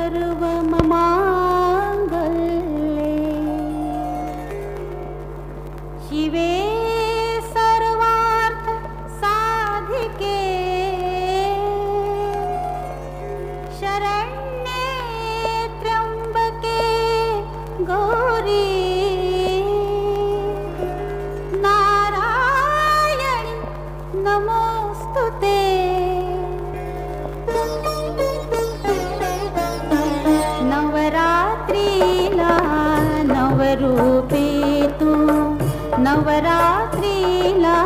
सर्वमङ्गले शिवे सर्वार्थ साधिके शरण्ये त्र्यंबके गौरी नारायणी नमोस्तुते। नवरात्रीला नवरूपे तू, नवरात्रीला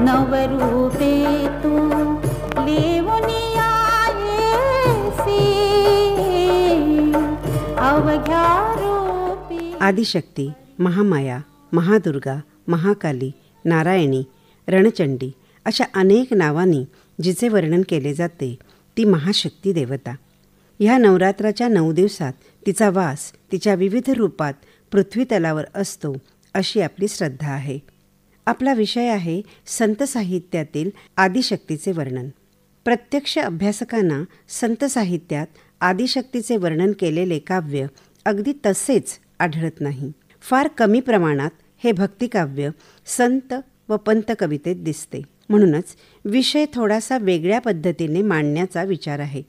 नवरूपे तू लेवुनी आयेसी अवघ्या रूपी। आदिशक्ती, महामाया, महादुर्गा, महाकाली, नारायणी, रणचंडी अशा अनेक नावांनी जिचे वर्णन केले जाते ती महाशक्ती देवता. ह्या नवरात्राच्या 9 दिवसात तिचा वास तिच्या विविध रूपात पृथ्वीतलावर असतो अशी आपली श्रद्धा आहे. आपला विषय आहे संत साहित्यातील आदिशक्तीचे वर्णन. प्रत्यक्ष अभ्यासकांना संत साहित्यात आदिशक्तीचे वर्णन केलेले काव्य अगदी तसेच आढळत नाही. फार कमी प्रमाणात हे भक्तिकाव्य संत व पंत कवितेत दिसते. म्हणूनच विषय थोडासा वेगळ्या पद्धतीने मांडण्याचा विचार आहे.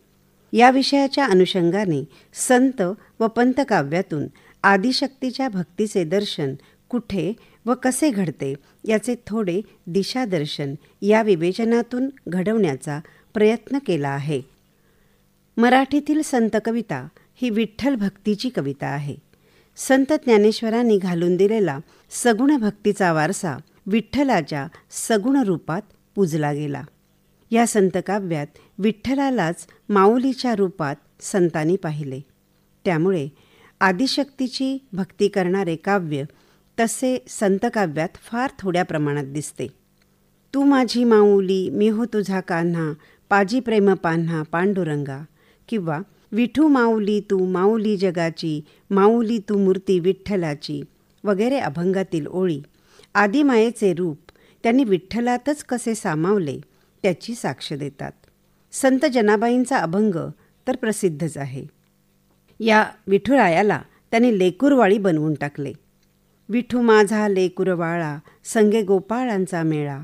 या विषयाच्या अनुषंगाने संत व पंत काव्यातून आदिशक्तीच्या भक्तीचे दर्शन कुठे व कसे घडते याचे थोडे दिशादर्शन या विवेचनातून घडवण्याचा प्रयत्न केला आहे. मराठीतील संत कविता ही विठ्ठल भक्तीची कविता आहे. संत ज्ञानेश्वरांनी घालून दिलेला सगुण भक्तीचा वारसा विठ्ठलाच्या सगुण रूपात पूजला गेला. या संतकाव्यात विठ्ठलालाच माऊलीच्या रूपात संतांनी पाहिले. त्यामुळे आदिशक्तीची भक्ती करणारे काव्य तसे संतकाव्यात फार थोड्या प्रमाणात दिसते. तू माझी माऊली मी हो तुझा कान्हा, पाजी प्रेम पान्हा पांडुरंगा, किंवा विठू माऊली तू माऊली जगाची, माऊली तू मूर्ती विठ्ठलाची वगैरे अभंगातील ओळी आदिमायेचे रूप त्यांनी विठ्ठलातच कसे सामावले त्याची साक्ष देतात. संत जनाबाईंचा अभंग तर प्रसिद्धच आहे. या विठुरायाला त्यांनी लेकुरवाळी बनवून टाकले. विठू माझा लेकुरवाळा संगे गोपाळांचा मेळा,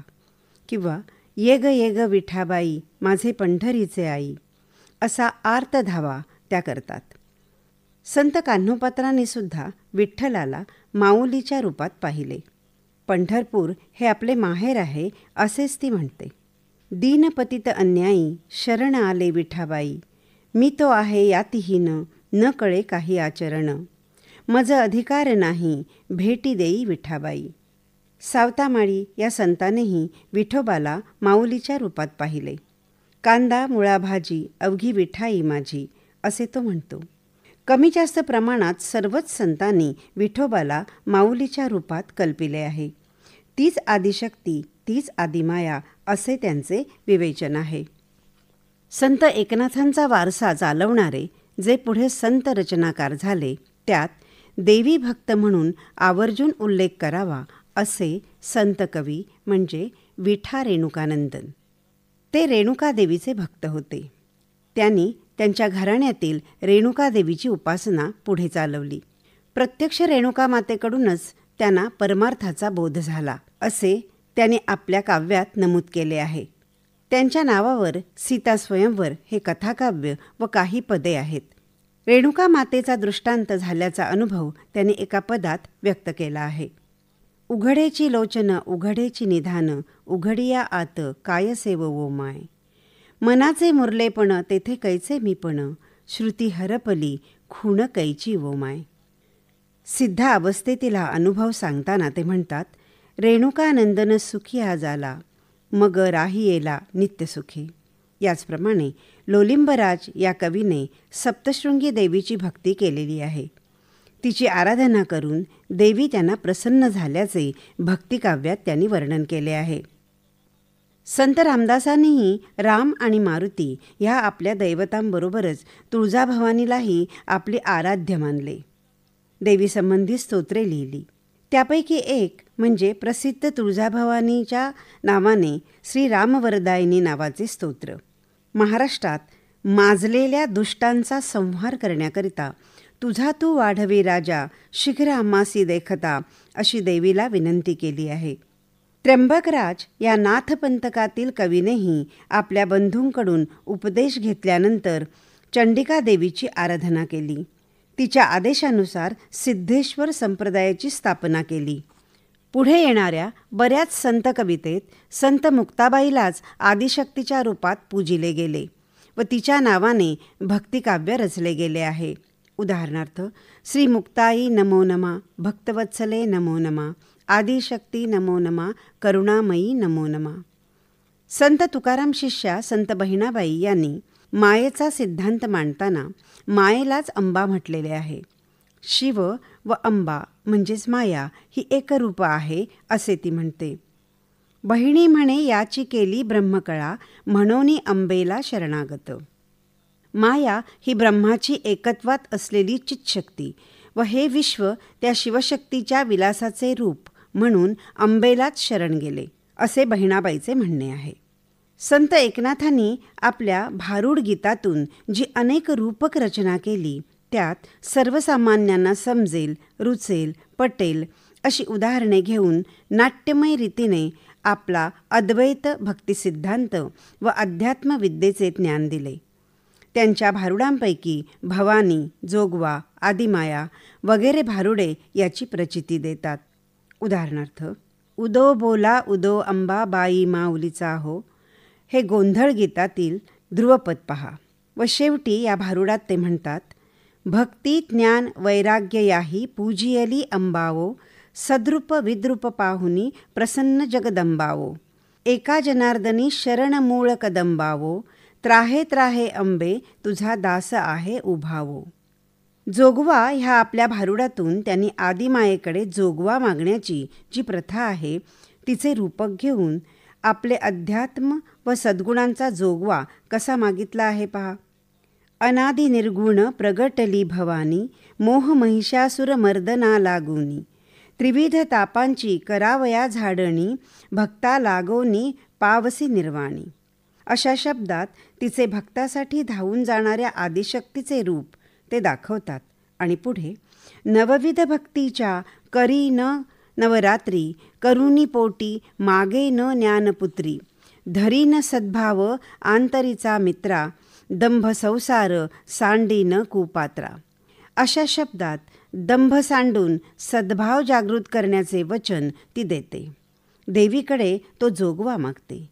किंवा ये ग विठाबाई माझे पंढरीचे आई असा आर्त धावा त्या करतात. संत कान्होपात्रांनी सुद्धा विठ्ठलाला माऊलीच्या रूपात पाहिले. पंढरपूर हे आपले माहेर आहे असेच ती म्हणते. दीनपतित अन्यायी शरण आले विठाबाई, मी तो आहे यातिहीन न कळे काही आचरण, मज अधिकार नाही भेटी देई विठाबाई. सावतामाळी या संतानेही विठोबाला माऊलीच्या रूपात पाहिले. कांदा मुळा भाजी अवघी विठाई माझी असे तो म्हणतो. कमी जास्त प्रमाणात सर्वच संतांनी विठोबाला माऊलीच्या रूपात कल्पिले आहे. तीच आदिशक्ती तीच आदिमाया असे त्यांचे विवेचन आहे. संत एकनाथांचा वारसा चालवणारे जे पुढे संत रचनाकार झाले त्यात देवी भक्त म्हणून आवर्जून उल्लेख करावा असे संत कवी म्हणजे विठा रेणुकानंदन. ते रेणुकादेवीचे भक्त होते. त्यांनी त्यांच्या घराण्यातील रेणुकादेवीची उपासना पुढे चालवली. प्रत्यक्ष रेणुका मातेकडूनच त्यांना परमार्थाचा बोध झाला असे त्यांनी आपल्या काव्यात नमूद केले आहे. त्यांच्या नावावर सीता स्वयंवर हे कथाकाव्य व काही पदे आहेत. रेणुका मातेचा दृष्टांत झाल्याचा अनुभव त्यांनी एका पदात व्यक्त केला आहे. उघडेची लोचन उघडेची निधान, उघडिया आत काय सेव वो माय, मनाचे मुरलेपण तेथे कैचे मीपण, श्रुती हरपली खूण कैची वो माय. सिद्ध अवस्थेतील हा अनुभव सांगताना ते म्हणतात, रेणुकानंदन सुखी हा झाला मग राही येला नित्यसुखी. याचप्रमाणे लोलिंबराज या कवीने सप्तशृंगी देवीची भक्ती केलेली आहे. तिची आराधना करून देवी त्यांना प्रसन्न झाल्याचे भक्तिकाव्यात त्यांनी वर्णन केले आहे. संत रामदासांनीही राम आणि मारुती ह्या आपल्या दैवतांबरोबरच तुळजाभवानीलाही आपली आराध्य मानले. देवीसंबंधी स्तोत्रे लिहिली. त्यापैकी एक म्हणजे प्रसिद्ध तुळजाभवानीच्या नावाने श्री रामवरदायिनी नावाचे स्तोत्र. महाराष्ट्रात माजलेल्या दुष्टांचा संहार करण्याकरिता तुझा तू वाढवे राजा, शीघ्र आम्हासी देखता, अशी देवीला विनंती केली आहे. त्र्यंबकराज या नाथपंथकातील कवीनेही आपल्या बंधूंकडून उपदेश घेतल्यानंतर चंडिका देवीची आराधना केली. तिच्या आदेशानुसार सिद्धेश्वर संप्रदायाची स्थापना केली. पुढे येणाऱ्या बऱ्याच संत कवितेत संत मुक्ताबाईलाच आदिशक्तीच्या रूपात पूजिले गेले व तिच्या नावाने भक्तिकाव्य रचले गेले आहे. उदाहरणार्थ, श्री मुक्ताई नमो नमा, भक्तवत्सले नमो नमा, आदिशक्ती नमो नमा, करुणामयी नमो नमा. संत तुकाराम शिष्या संत बहिणाबाई यांनी मायेचा सिद्धांत मांडताना मायेलाच अंबा म्हटलेले आहे. शिव व अंबा म्हणजेच माया ही एकरूप आहे असे ती म्हणते. बहिणी म्हणे याची केली ब्रह्मकळा, म्हणोनी अंबेला शरणागत. माया ही ब्रह्माची एकत्वात असलेली चितशक्ती व हे विश्व त्या शिवशक्तीच्या विलासाचे रूप म्हणून अंबेलाच शरण गेले असे बहिणाबाईचे म्हणणे आहे. संत एकनाथांनी आपल्या भारूड गीतातून जी अनेक रूपक रचना केली त्यात सर्वसामान्यांना समजेल, रुचेल, पटेल अशी उदाहरणे घेऊन नाट्यमय रीतीने आपला अद्वैत भक्तिसिद्धांत व अध्यात्मविद्येचे ज्ञान दिले. त्यांच्या भारुडांपैकी भवानी, जोगवा, आदिमाया वगैरे भारुडे याची प्रचिती देतात. उदाहरणार्थ, उदो बोला उदो अंबा बाई माऊलीचा हो, हे गोंधळ गीतातील ध्रुवपद पहा. व शेवटी या भारुडात ते म्हणतात, भक्ती ज्ञान वैराग्य याही पूजियली अंबावो, सद्रूप विद्रूप पाहुनी प्रसन्न जगदंबावो, एका जनार्दनी शरण मूळ कदंबावो, त्राहे त्राहे अंबे तुझा दास आहे उभावो. जोगवा ह्या आपल्या भारुडातून त्यांनी आदिमायेकडे जोगवा मागण्याची जी प्रथा आहे तिचे रूपक घेऊन आपले अध्यात्म व सद्गुणांचा जोगवा कसा मागितला आहे पहा. अनादि निर्गुण प्रगटली भवानी, मोह महिषासुर मर्दना लागुनी, त्रिविध तापांची करावया झाडणी, भक्ता लागोनी पावसी निर्वाणी. अशा शब्दात तिचे भक्तासाठी धावून जाणाऱ्या आदिशक्तीचे रूप ते दाखवतात. आणि पुढे नवविध भक्तीच्या करी न नवरात्री, करुणी पोटी मागे न ज्ञानपुत्री, धरी न सद्भाव आंतरीचा मित्रा, दंभ संसार सांडी न कुपात्रा. अशा शब्दात दंभ सांडून सद्भाव जागृत करण्याचे वचन ती देते. देवीकडे तो जोगवा मागते.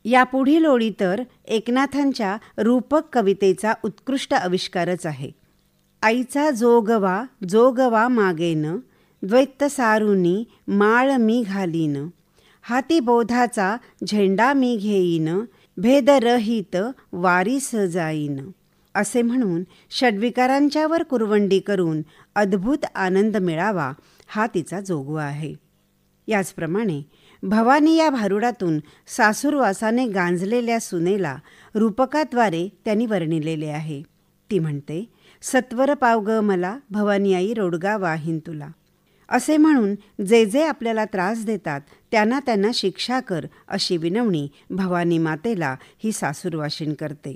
या पुढील ओळी तर एकनाथांच्या रूपक कवितेचा उत्कृष्ट आविष्कारच आहे. आईचा जोगवा जोगवा मागेन, द्वैत सारुनी माळ मी घालीन, हाती बोधाचा झेंडा मी घेईन, भेदरहित वारी सजाईन. असे म्हणून षड्विकारांच्यावर कुरवंडी करून अद्भुत आनंद मिळावा हा तिचा जोगवा आहे. याचप्रमाणे भवानी या भारुडातून सासूरवासाने गांजलेल्या सुनेला रूपकाद्वारे त्यांनी वर्णिलेले आहे. ती म्हणते, सत्वर पावग मला भवानी आई रोडगा वाहीन तुला. असे म्हणून जे जे आपल्याला त्रास देतात त्यांना त्यांना शिक्षा कर अशी विनवणी भवानी मातेला ही सासूरवाशीण करते.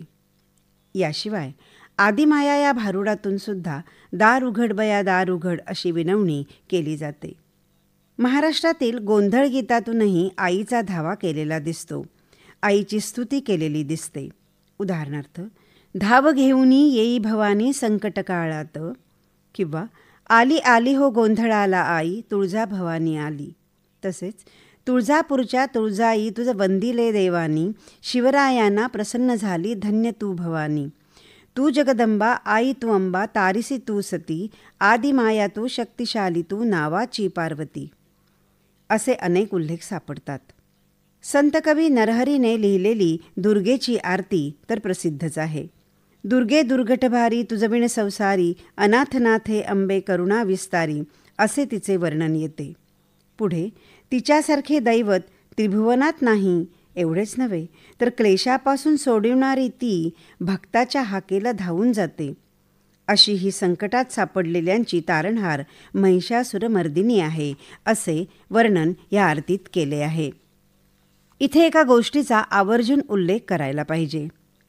याशिवाय आदिमाया या भारुडातून सुद्धा दार उघड बया दार उघड अशी विनवणी केली जाते. महाराष्ट्रातील गोंधळ गीतातूनही आईचा धावा केलेला दिसतो. आईची स्तुती केलेली दिसते. उदाहरणार्थ, धाव घेऊनी येई भवानी संकट काळात, किंवा आली आली हो गोंधळाला आई तुळजा भवानी आली. तसेच तुळजापूरच्या तुळजाई तुझ वंदिले देवानी, शिवरायांना प्रसन्न झाली धन्य तू भवानी. तू जगदंबा आई तू अंबा, तारिसी तू सती, आदिमाया तू शक्तिशाली तू नावाची पार्वती. असे अनेक उल्लेख सापडतात. संतकवी नरहरीने लिहिलेली दुर्गेची आरती तर प्रसिद्धच आहे. दुर्गे दुर्घटभारी तुझविण संसारी, अनाथनाथे अंबे करुणा विस्तारी असे तिचे वर्णन येते. पुढे तिच्यासारखे दैवत त्रिभुवनात नाही एवढेच नव्हे तर क्लेशापासून सोडविणारी ती भक्ताच्या हाकेला धावून जाते. अशी ही संकटात सापडलेल्यांची तारणहार महिषासुरमर्दिनी आहे असे वर्णन या आरतीत केले आहे. इथे एका गोष्टीचा आवर्जून उल्लेख करायला पाहिजे.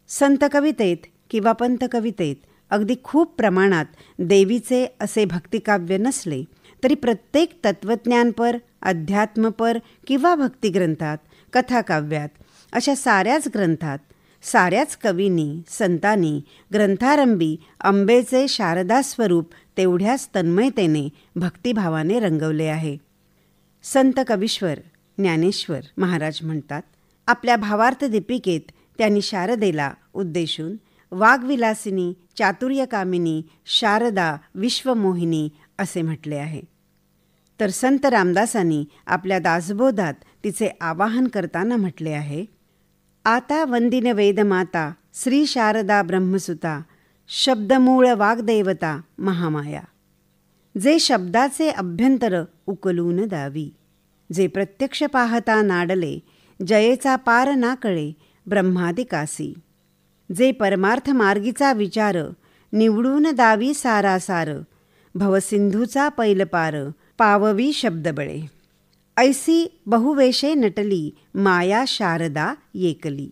संत कवितेत किंवा पंतकवितेत अगदी खूप प्रमाणात देवीचे असे भक्तिकाव्य नसले तरी प्रत्येक तत्त्वज्ञानपर, अध्यात्मपर किंवा भक्तिग्रंथात, कथाकाव्यात अशा साऱ्याच ग्रंथात साऱ्याच कवींनी, संतांनी ग्रंथारंभी अंबेचे शारदा स्वरूप तेवढ्याच तन्मयतेने, भक्तिभावाने रंगवले आहे. संत कवीश्वर ज्ञानेश्वर महाराज म्हणतात, आपल्या भावार्थ दीपिकेत त्यांनी शारदेला उद्देशून वाग्विलासिनी, चातुर्यकामिनी, शारदा विश्वमोहिनी असे म्हटले आहे. तर संत रामदासांनी आपल्या दासबोधात तिचे आवाहन करताना म्हटले आहे, आता वंदिन वेदमाता श्री शारदा ब्रह्मसुता, शब्दमूळ वाग्देवता महामाया. जे शब्दाचे अभ्यंतर उकलून दावी, जे प्रत्यक्ष पाहता नाडले, जयेचा पार ना कळे ब्रह्मादिकासी. जे परमार्थ मार्गीचा विचार निवडून दावी सारासार, भवसिंधूचा पैलपार पाववी शब्दबळे. ऐसी बहुवेशे नटली माया शारदा येकली.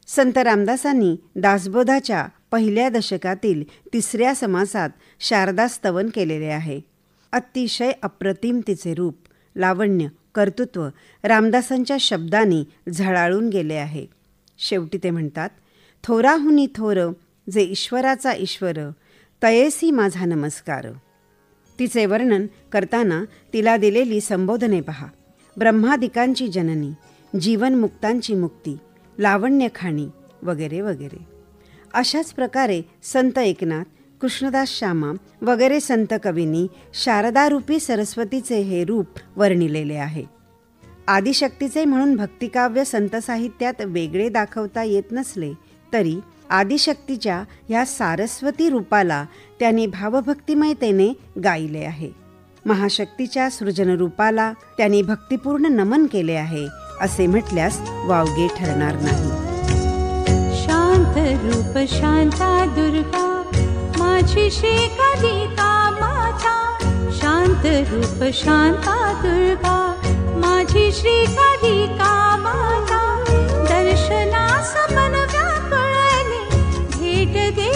संत रामदासांनी दासबोधाच्या पहिल्या दशकातील 3ऱ्या समासात शारदा स्तवन केलेले आहे. अतिशय अप्रतिम तिचे रूप, लावण्य, कर्तृत्व रामदासांच्या शब्दांनी झळाळून गेले आहे. शेवटी ते म्हणतात, थोराहुनी थोर जे ईश्वराचा ईश्वर, तयेसी माझा नमस्कार. तिचे वर्णन करताना तिला दिलेली संबोधने पहा. ब्रह्मादिकांची जननी, जीवनमुक्तांची मुक्ती, लावण्यखाणी वगैरे वगैरे. अशाच प्रकारे संत एकनाथ, कृष्णदास श्यामा वगैरे संत कवींनी शारदारूपी सरस्वतीचे हे रूप वर्णिलेले आहे. आदिशक्तीचे म्हणून भक्तिकाव्य संत साहित्यात वेगळे दाखवता येत नसले तरी आदिशक्तीच्या ह्या सारस्वती रूपाला त्यांनी भावभक्तिमयतेने गायले आहे. महाशक्तीच्या सृजनरूपाला त्यांनी भक्तिपूर्ण नमन केले आहे असे म्हटल्यास वावगे ठरणार नाही. शांत रूप शांता दुर्गा माझी श्रीकालिका माता. शांत रूप शांता दुर्गा माझी श्रीकालिका माता. दर्शनास मन व्याकुळले भेट दे